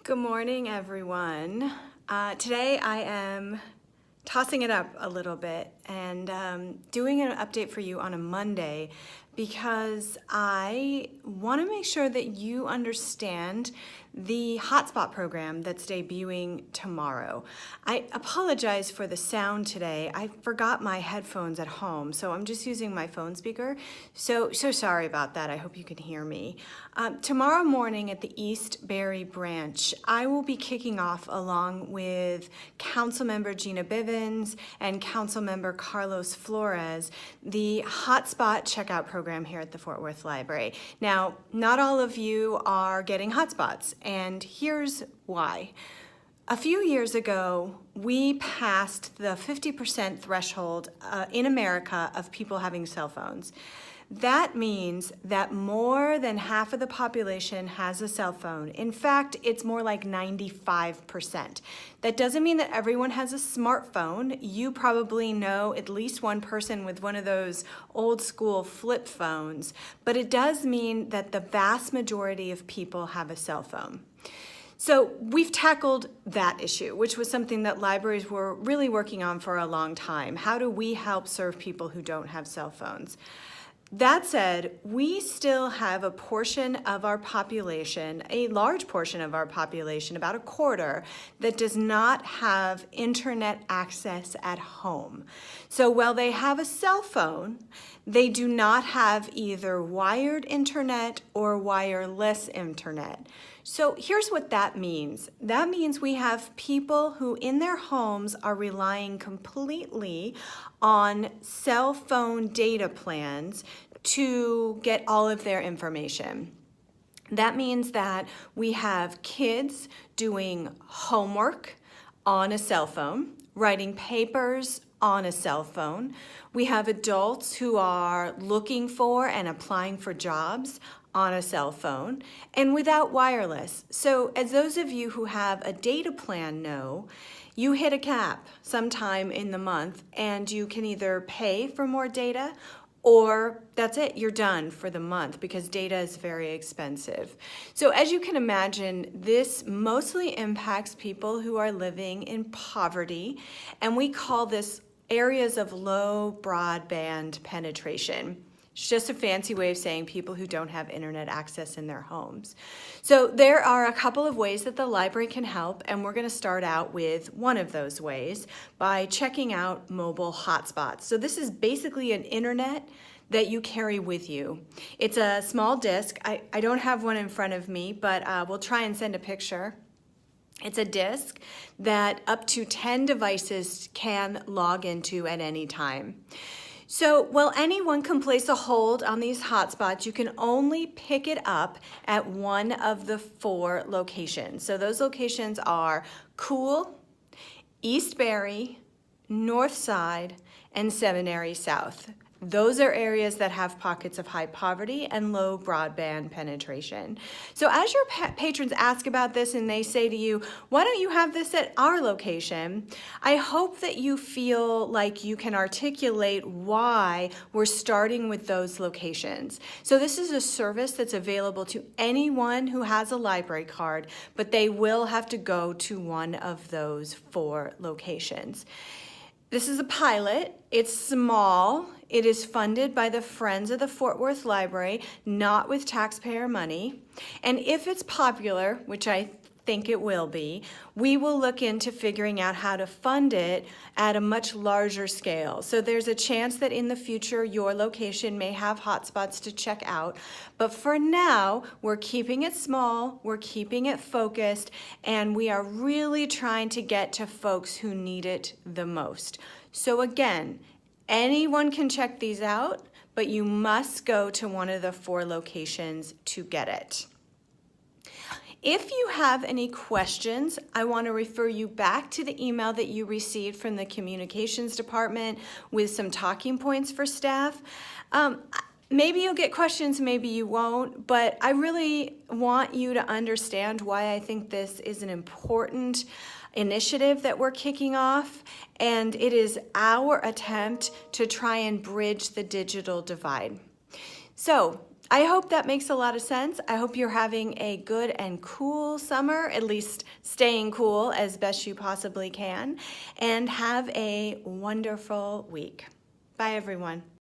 Good morning, everyone. Today I am tossing it up a little bit and doing an update for you on a Monday because I want to make sure that you understand the hotspot program that's debuting tomorrow. I apologize for the sound today. I forgot my headphones at home, so I'm just using my phone speaker. So sorry about that. I hope you can hear me. Tomorrow morning at the East Barry branch, I will be kicking off along with Councilmember Gina Bivens and Councilmember Carlos Flores the hotspot checkout program here at the Fort Worth Library. Now, not all of you are getting hotspots, and here's why. A few years ago, we passed the 50% threshold in America of people having cell phones. That means that more than half of the population has a cell phone. In fact, it's more like 95%. That doesn't mean that everyone has a smartphone. You probably know at least one person with one of those old school flip phones, but it does mean that the vast majority of people have a cell phone. So we've tackled that issue, which was something that libraries were really working on for a long time. How do we help serve people who don't have cell phones? That said, we still have a portion of our population, a large portion of our population, about a quarter, that does not have internet access at home. So while they have a cell phone, they do not have either wired internet or wireless internet. So here's what that means. That means we have people who in their homes are relying completely on cell phone data plans to get all of their information. That means that we have kids doing homework on a cell phone, writing papers on a cell phone. We have adults who are looking for and applying for jobs on a cell phone and without wireless. So as those of you who have a data plan know, you hit a cap sometime in the month and you can either pay for more data or that's it, you're done for the month because data is very expensive. So as you can imagine, this mostly impacts people who are living in poverty, and we call this areas of low broadband penetration. It's just a fancy way of saying people who don't have internet access in their homes. So there are a couple of ways that the library can help, and we're going to start out with one of those ways by checking out mobile hotspots. So this is basically an internet that you carry with you. It's a small disk. I don't have one in front of me, but we'll try and send a picture. It's a disk that up to 10 devices can log into at any time. So while anyone can place a hold on these hotspots, you can only pick it up at one of the 4 locations. So those locations are Cool, East Barry, North Side, and Seminary South. Those are areas that have pockets of high poverty and low broadband penetration. So as your patrons ask about this and they say to you, why don't you have this at our location? I hope that you feel like you can articulate why we're starting with those locations. So this is a service that's available to anyone who has a library card, but they will have to go to one of those 4 locations. This is a pilot. It's small. It is funded by the Friends of the Fort Worth Library, not with taxpayer money. And if it's popular, which I think it will be, we will look into figuring out how to fund it at a much larger scale. So there's a chance that in the future your location may have hotspots to check out. But for now, we're keeping it small, we're keeping it focused, and we are really trying to get to folks who need it the most. So again, anyone can check these out, but you must go to one of the 4 locations to get it. If you have any questions, I want to refer you back to the email that you received from the communications department with some talking points for staff. Maybe you'll get questions, maybe you won't, but I really want you to understand why I think this is an important initiative that we're kicking off, and it is our attempt to try and bridge the digital divide. So I hope that makes a lot of sense. I hope you're having a good and cool summer, at least staying cool as best you possibly can, and have a wonderful week. Bye, everyone.